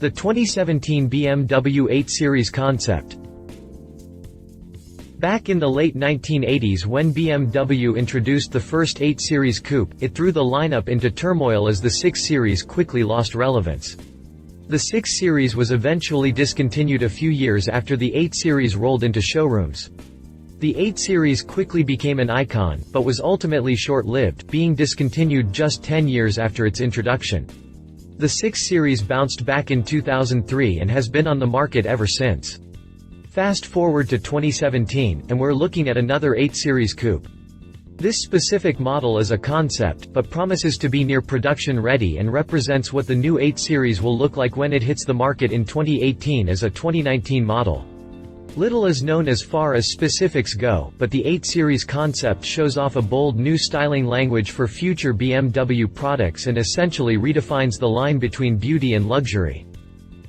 The 2017 BMW 8 Series concept. Back in the late 1980s when BMW introduced the first 8 Series Coupe, it threw the lineup into turmoil as the 6 Series quickly lost relevance. The 6 Series was eventually discontinued a few years after the 8 Series rolled into showrooms. The 8 Series quickly became an icon, but was ultimately short-lived, being discontinued just 10 years after its introduction. The 6 Series bounced back in 2003 and has been on the market ever since. Fast forward to 2017, and we're looking at another 8 Series Coupe. This specific model is a concept, but promises to be near production ready and represents what the new 8 Series will look like when it hits the market in 2018 as a 2019 model. Little is known as far as specifics go, but the 8 Series concept shows off a bold new styling language for future BMW products and essentially redefines the line between beauty and luxury.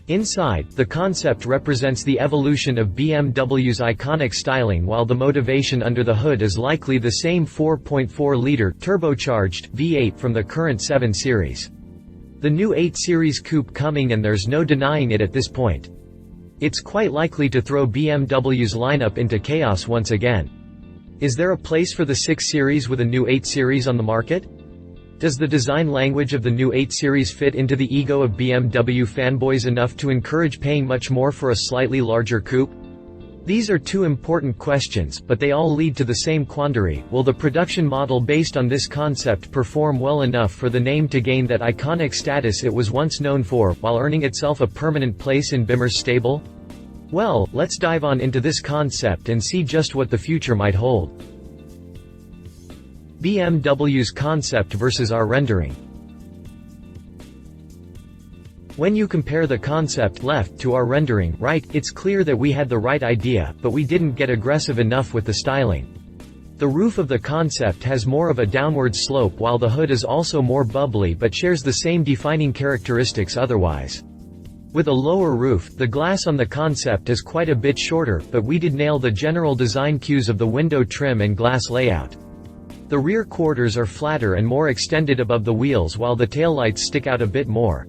Inside, the concept represents the evolution of BMW's iconic styling, while the motivation under the hood is likely the same 4.4-liter turbocharged V8 from the current 7 Series. The new 8 Series Coupe coming, and there's no denying it at this point. It's quite likely to throw BMW's lineup into chaos once again. Is there a place for the 6 Series with a new 8 Series on the market? Does the design language of the new 8 Series fit into the ego of BMW fanboys enough to encourage paying much more for a slightly larger coupe? These are two important questions, but they all lead to the same quandary: will the production model based on this concept perform well enough for the name to gain that iconic status it was once known for, while earning itself a permanent place in BMW's stable? Well, let's dive on into this concept and see just what the future might hold. BMW's concept versus our rendering. When you compare the concept left to our rendering right, it's clear that we had the right idea, but we didn't get aggressive enough with the styling. The roof of the concept has more of a downward slope, while the hood is also more bubbly but shares the same defining characteristics otherwise. With a lower roof, the glass on the concept is quite a bit shorter, but we did nail the general design cues of the window trim and glass layout. The rear quarters are flatter and more extended above the wheels, while the taillights stick out a bit more.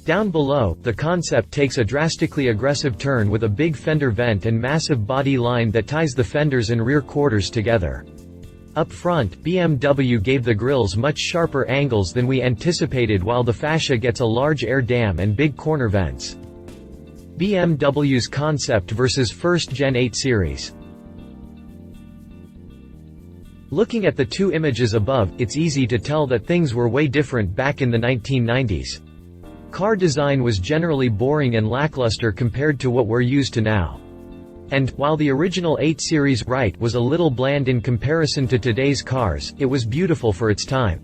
Down below, the concept takes a drastically aggressive turn with a big fender vent and massive body line that ties the fenders and rear quarters together. Up front, BMW gave the grilles much sharper angles than we anticipated, while the fascia gets a large air dam and big corner vents. BMW's concept versus first-gen 8 Series. Looking at the two images above, it's easy to tell that things were way different back in the 1990s. Car design was generally boring and lackluster compared to what we're used to now. And, while the original 8 Series right was a little bland in comparison to today's cars, it was beautiful for its time.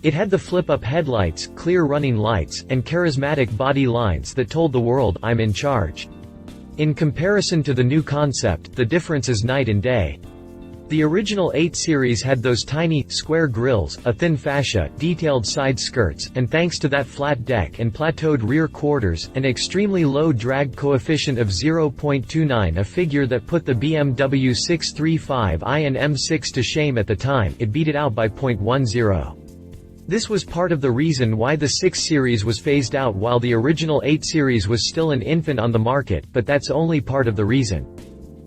It had the flip-up headlights, clear running lights, and charismatic body lines that told the world, "I'm in charge." In comparison to the new concept, the difference is night and day. The original 8 Series had those tiny, square grilles, a thin fascia, detailed side skirts, and thanks to that flat deck and plateaued rear quarters, an extremely low drag coefficient of 0.29, a figure that put the BMW 635i and M6 to shame at the time. It beat it out by 0.10. This was part of the reason why the 6 Series was phased out while the original 8 Series was still an infant on the market, but that's only part of the reason.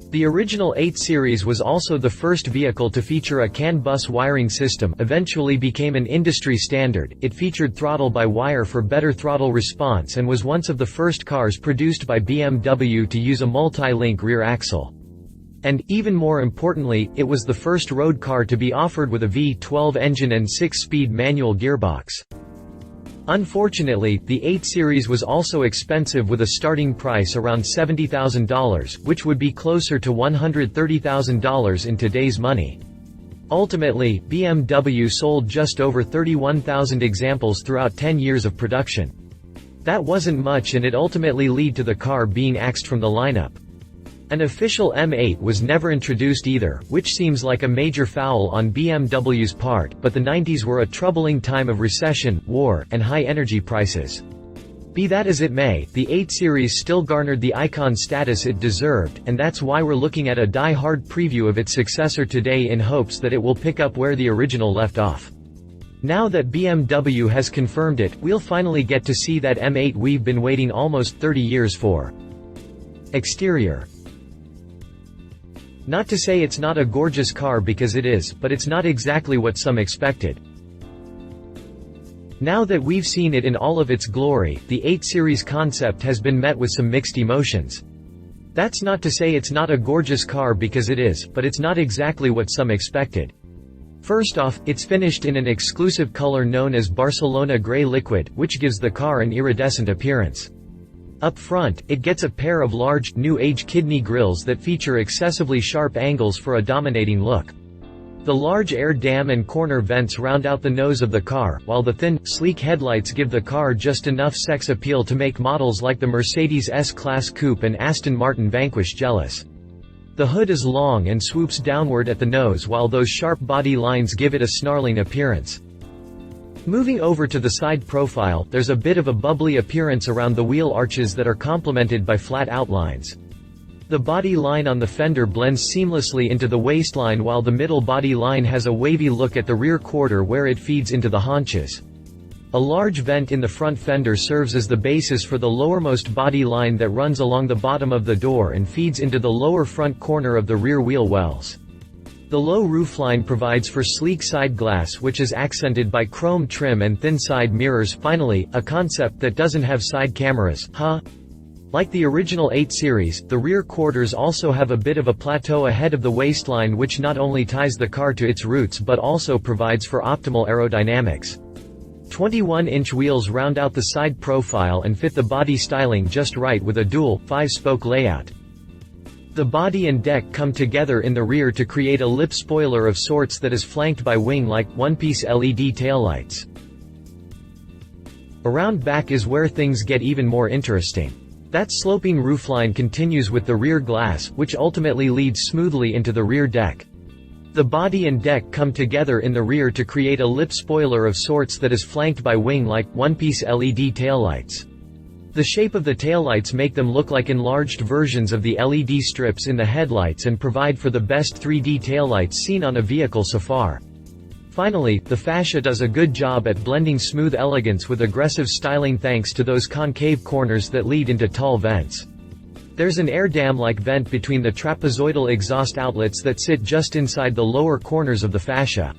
The original 8 Series was also the first vehicle to feature a CAN bus wiring system, eventually became an industry standard. It featured throttle-by-wire for better throttle response and was one of the first cars produced by BMW to use a multi-link rear axle. And, even more importantly, it was the first road car to be offered with a V12 engine and 6-speed manual gearbox. Unfortunately, the 8 Series was also expensive, with a starting price around $70,000, which would be closer to $130,000 in today's money. Ultimately, BMW sold just over 31,000 examples throughout 10 years of production. That wasn't much, and it ultimately led to the car being axed from the lineup. An official M8 was never introduced either, which seems like a major foul on BMW's part, but the 90s were a troubling time of recession, war, and high energy prices. Be that as it may, the 8 Series still garnered the icon status it deserved, and that's why we're looking at a die-hard preview of its successor today in hopes that it will pick up where the original left off. Now that BMW has confirmed it, we'll finally get to see that M8 we've been waiting almost 30 years for. Exterior. Not to say it's not a gorgeous car, because it is, but it's not exactly what some expected. Now that we've seen it in all of its glory, the 8 Series concept has been met with some mixed emotions. That's not to say it's not a gorgeous car, because it is, but it's not exactly what some expected. First off, it's finished in an exclusive color known as Barcelona Grey Liquid, which gives the car an iridescent appearance. Up front, it gets a pair of large, new-age kidney grills that feature excessively sharp angles for a dominating look. The large air dam and corner vents round out the nose of the car, while the thin, sleek headlights give the car just enough sex appeal to make models like the Mercedes S-Class Coupe and Aston Martin Vanquish jealous. The hood is long and swoops downward at the nose, while those sharp body lines give it a snarling appearance. Moving over to the side profile, there's a bit of a bubbly appearance around the wheel arches that are complemented by flat outlines. The body line on the fender blends seamlessly into the waistline, while the middle body line has a wavy look at the rear quarter where it feeds into the haunches. A large vent in the front fender serves as the basis for the lowermost body line that runs along the bottom of the door and feeds into the lower front corner of the rear wheel wells. The low roofline provides for sleek side glass, which is accented by chrome trim and thin side mirrors. Finally, a concept that doesn't have side cameras, huh? Like the original 8 Series, the rear quarters also have a bit of a plateau ahead of the waistline, which not only ties the car to its roots but also provides for optimal aerodynamics. 21-inch wheels round out the side profile and fit the body styling just right with a dual, 5-spoke layout. The body and deck come together in the rear to create a lip spoiler of sorts that is flanked by wing-like, one-piece LED taillights. Around back is where things get even more interesting. That sloping roofline continues with the rear glass, which ultimately leads smoothly into the rear deck. The body and deck come together in the rear to create a lip spoiler of sorts that is flanked by wing-like, one-piece LED taillights. The shape of the taillights make them look like enlarged versions of the LED strips in the headlights and provide for the best 3D taillights seen on a vehicle so far. Finally, the fascia does a good job at blending smooth elegance with aggressive styling thanks to those concave corners that lead into tall vents. There's an air dam-like vent between the trapezoidal exhaust outlets that sit just inside the lower corners of the fascia.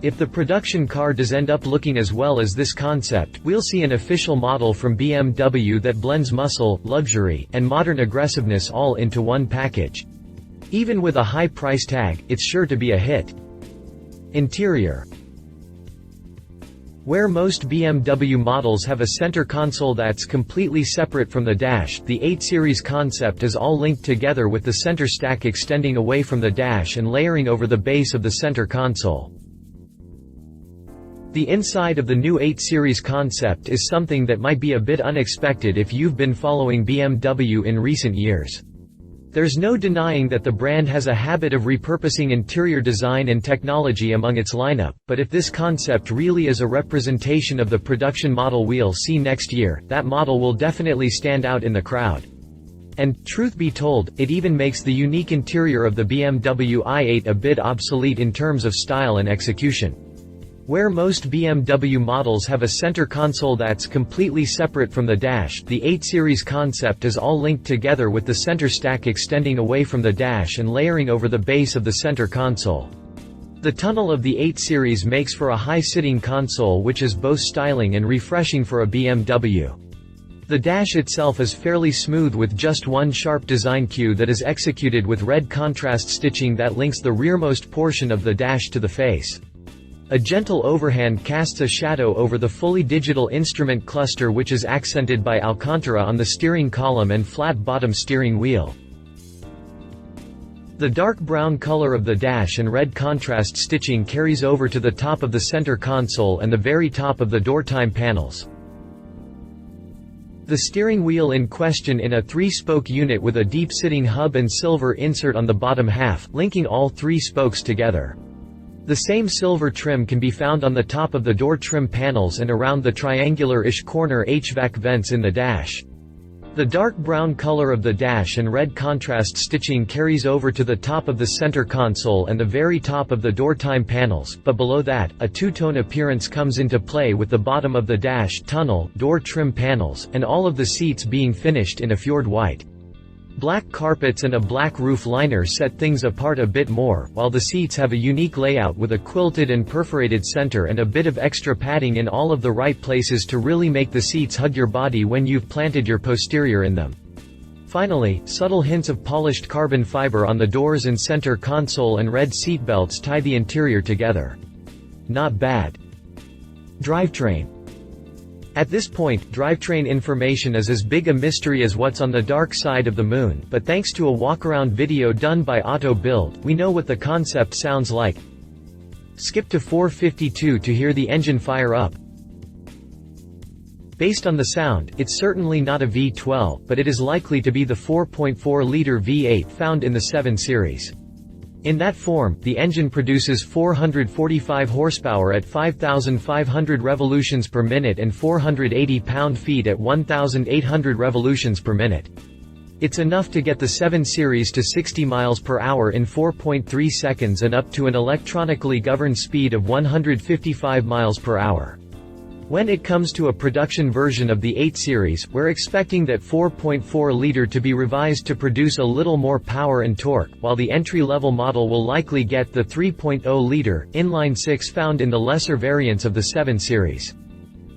If the production car does end up looking as well as this concept, we'll see an official model from BMW that blends muscle, luxury, and modern aggressiveness all into one package. Even with a high price tag, it's sure to be a hit. Interior. Where most BMW models have a center console that's completely separate from the dash, the 8 Series concept is all linked together with the center stack extending away from the dash and layering over the base of the center console. The inside of the new 8 Series concept is something that might be a bit unexpected if you've been following BMW in recent years. There's no denying that the brand has a habit of repurposing interior design and technology among its lineup, but if this concept really is a representation of the production model we'll see next year, that model will definitely stand out in the crowd. And, truth be told, it even makes the unique interior of the BMW i8 a bit obsolete in terms of style and execution. Where most BMW models have a center console that's completely separate from the dash, the 8 Series concept is all linked together with the center stack extending away from the dash and layering over the base of the center console. The tunnel of the 8 Series makes for a high-sitting console, which is both styling and refreshing for a BMW. The dash itself is fairly smooth with just one sharp design cue that is executed with red contrast stitching that links the rearmost portion of the dash to the face. A gentle overhand casts a shadow over the fully digital instrument cluster, which is accented by Alcantara on the steering column and flat-bottom steering wheel. The dark brown color of the dash and red contrast stitching carries over to the top of the center console and the very top of the door time panels. The steering wheel in question in a 3-spoke unit with a deep-sitting hub and silver insert on the bottom half, linking all 3 spokes together. The same silver trim can be found on the top of the door trim panels and around the triangular-ish corner HVAC vents in the dash. The dark brown color of the dash and red contrast stitching carries over to the top of the center console and the very top of the door time panels, but below that, a two-tone appearance comes into play with the bottom of the dash, tunnel, door trim panels, and all of the seats being finished in a fjord white. Black carpets and a black roof liner set things apart a bit more, while the seats have a unique layout with a quilted and perforated center and a bit of extra padding in all of the right places to really make the seats hug your body when you've planted your posterior in them. Finally, subtle hints of polished carbon fiber on the doors and center console and red seat belts tie the interior together. Not bad. Drivetrain. At this point, drivetrain information is as big a mystery as what's on the dark side of the moon, but thanks to a walkaround video done by Auto Build, we know what the concept sounds like. Skip to 4:52 to hear the engine fire up. Based on the sound, it's certainly not a V12, but it is likely to be the 4.4-liter V8 found in the 7 Series. In that form, the engine produces 445 horsepower at 5,500 revolutions per minute and 480 pound-feet at 1,800 revolutions per minute. It's enough to get the 7 Series to 60 miles per hour in 4.3 seconds and up to an electronically governed speed of 155 miles per hour. When it comes to a production version of the 8 Series, we're expecting that 4.4-liter to be revised to produce a little more power and torque, while the entry-level model will likely get the 3.0-liter, inline-6 found in the lesser variants of the 7 Series.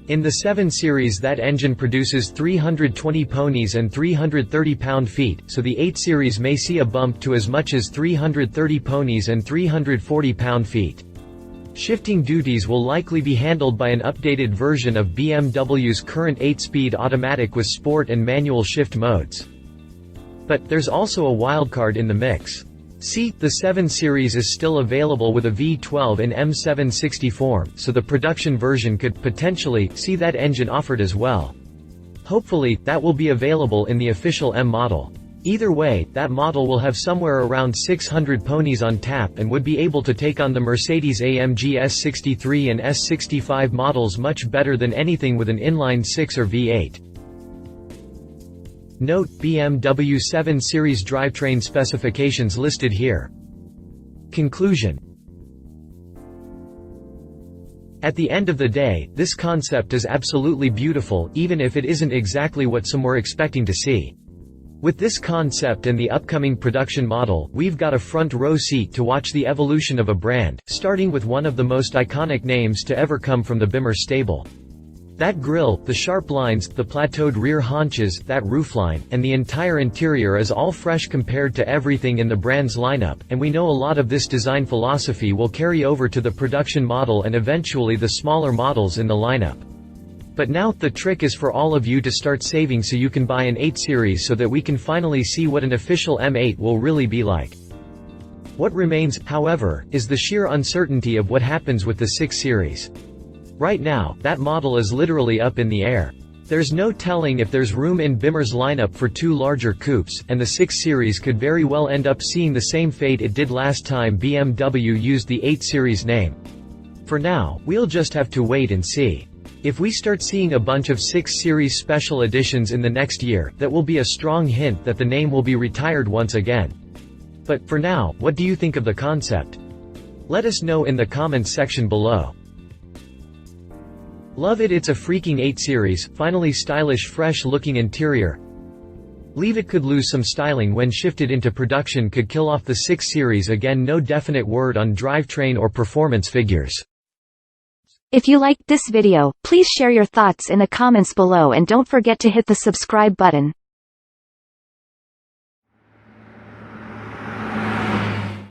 In the 7 Series that engine produces 320 ponies and 330 pound-feet, so the 8 Series may see a bump to as much as 330 ponies and 340 pound-feet. Shifting duties will likely be handled by an updated version of BMW's current 8-speed automatic with sport and manual shift modes. But, there's also a wildcard in the mix. See, the 7 Series is still available with a V12 in M760 form, so the production version could, potentially, see that engine offered as well. Hopefully, that will be available in the official M model. Either way, that model will have somewhere around 600 ponies on tap and would be able to take on the Mercedes-AMG S63 and S65 models much better than anything with an inline-6 or V8. Note: BMW 7 Series drivetrain specifications listed here. Conclusion. At the end of the day, this concept is absolutely beautiful, even if it isn't exactly what some were expecting to see. With this concept and the upcoming production model, we've got a front-row seat to watch the evolution of a brand, starting with one of the most iconic names to ever come from the Bimmer stable. That grille, the sharp lines, the plateaued rear haunches, that roofline, and the entire interior is all fresh compared to everything in the brand's lineup, and we know a lot of this design philosophy will carry over to the production model and eventually the smaller models in the lineup. But now, the trick is for all of you to start saving so you can buy an 8 Series so that we can finally see what an official M8 will really be like. What remains, however, is the sheer uncertainty of what happens with the 6 Series. Right now, that model is literally up in the air. There's no telling if there's room in Bimmer's lineup for 2 larger coupes, and the 6 Series could very well end up seeing the same fate it did last time BMW used the 8 Series name. For now, we'll just have to wait and see. If we start seeing a bunch of 6 Series special editions in the next year, that will be a strong hint that the name will be retired once again. But, for now, what do you think of the concept? Let us know in the comments section below. Love it. It's a freaking 8 Series, finally stylish, fresh-looking interior. Leave it. Could lose some styling when shifted into production, could kill off the 6 Series again. No definite word on drivetrain or performance figures. If you liked this video, please share your thoughts in the comments below and don't forget to hit the subscribe button.